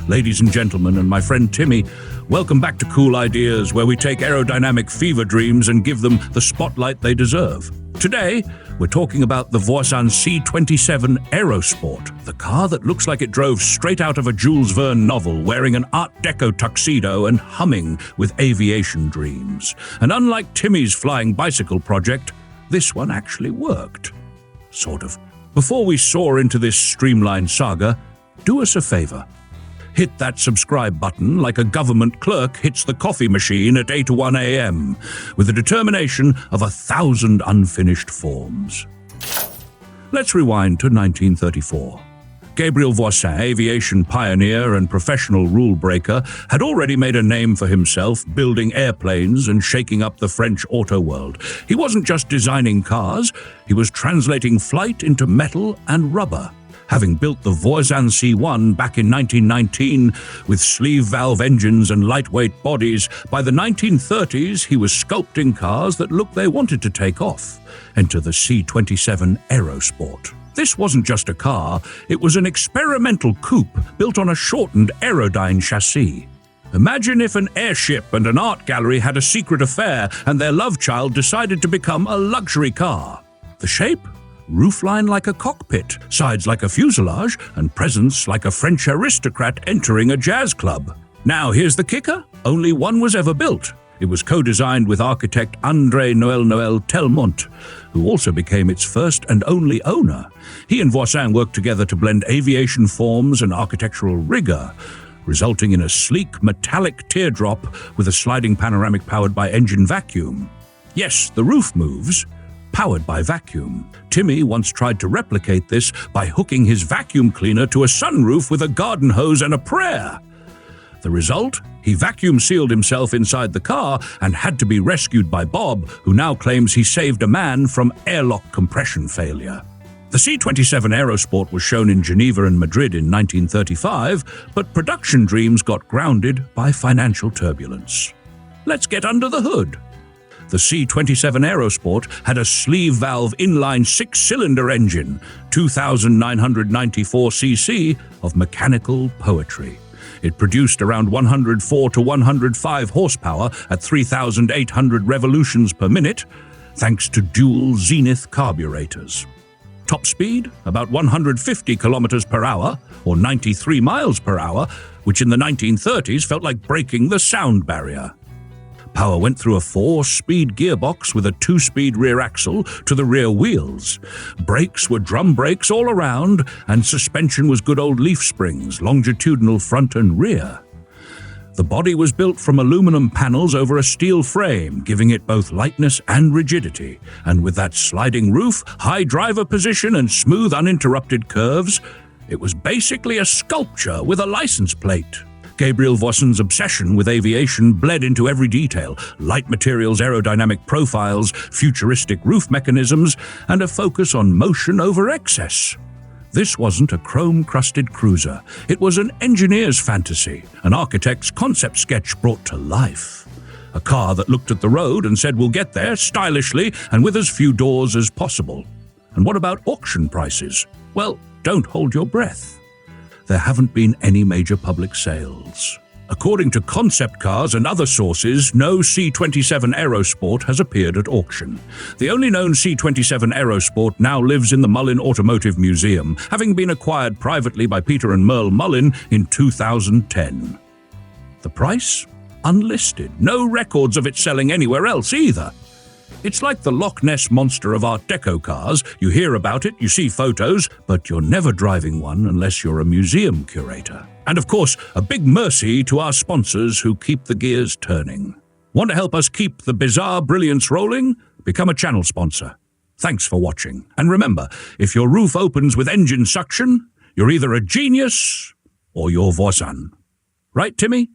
Ladies and gentlemen, and my friend Timmy, welcome back to Cool Ideas, where we take aerodynamic fever dreams and give them the spotlight they deserve. Today, we're talking about the Voisin C27 Aerosport, the car that looks like it drove straight out of a Jules Verne novel, wearing an Art Deco tuxedo and humming with aviation dreams. And unlike Timmy's flying bicycle project, this one actually worked. Sort of. Before we soar into this Streamlined saga, do us a favor. Hit that subscribe button like a government clerk hits the coffee machine at 8:01 a.m. with the determination of 1,000 unfinished forms. Let's rewind to 1934. Gabriel Voisin, aviation pioneer and professional rule breaker, had already made a name for himself building airplanes and shaking up the French auto world. He wasn't just designing cars, he was translating flight into metal and rubber. Having built the Voisin C1 back in 1919 with sleeve valve engines and lightweight bodies, by the 1930s he was sculpting cars that looked they wanted to take off. Enter the C27 Aerosport. This wasn't just a car, it was an experimental coupe built on a shortened Aérodyne chassis. Imagine if an airship and an art gallery had a secret affair and their love child decided to become a luxury car. The shape? Roofline like a cockpit, sides like a fuselage, and presence like a French aristocrat entering a jazz club. Now here's the kicker, only one was ever built. It was co-designed with architect André Noël Telmont, who also became its first and only owner. He and Voisin worked together to blend aviation forms and architectural rigor, resulting in a sleek metallic teardrop with a sliding panoramic powered by engine vacuum. Yes, the roof moves, powered by vacuum. Timmy once tried to replicate this by hooking his vacuum cleaner to a sunroof with a garden hose and a prayer. The result? He vacuum sealed himself inside the car and had to be rescued by Bob, who now claims he saved a man from airlock compression failure. The C27 Aerosport was shown in Geneva and Madrid in 1935, but production dreams got grounded by financial turbulence. Let's get under the hood. The C27 Aerosport had a sleeve valve inline six-cylinder engine, 2,994 cc of mechanical poetry. It produced around 104 to 105 horsepower at 3,800 revolutions per minute, thanks to dual Zenith carburetors. Top speed? About 150 kilometers per hour, or 93 miles per hour, which in the 1930s felt like breaking the sound barrier. Power went through a 4-speed gearbox with a 2-speed rear axle to the rear wheels. Brakes were drum brakes all around, and suspension was good old leaf springs, longitudinal front and rear. The body was built from aluminum panels over a steel frame, giving it both lightness and rigidity. And with that sliding roof, high driver position, and smooth uninterrupted curves, it was basically a sculpture with a license plate. Gabriel Voisin's obsession with aviation bled into every detail: light materials, aerodynamic profiles, futuristic roof mechanisms, and a focus on motion over excess. This wasn't a chrome-crusted cruiser. It was an engineer's fantasy, an architect's concept sketch brought to life. A car that looked at the road and said, "We'll get there stylishly and with as few doors as possible." And what about auction prices? Well, don't hold your breath. There haven't been any major public sales. According to concept cars and other sources, no C27 Aerosport has appeared at auction. The only known C27 Aerosport now lives in the Mullin Automotive Museum, having been acquired privately by Peter and Merle Mullin in 2010. The price? Unlisted. No records of it selling anywhere else either. It's like the Loch Ness Monster of Art Deco cars. You hear about it, you see photos, but you're never driving one unless you're a museum curator. And of course, a big mercy to our sponsors who keep the gears turning. Want to help us keep the bizarre brilliance rolling? Become a channel sponsor. Thanks for watching. And remember, if your roof opens with engine suction, you're either a genius or you're Voisin. Right, Timmy?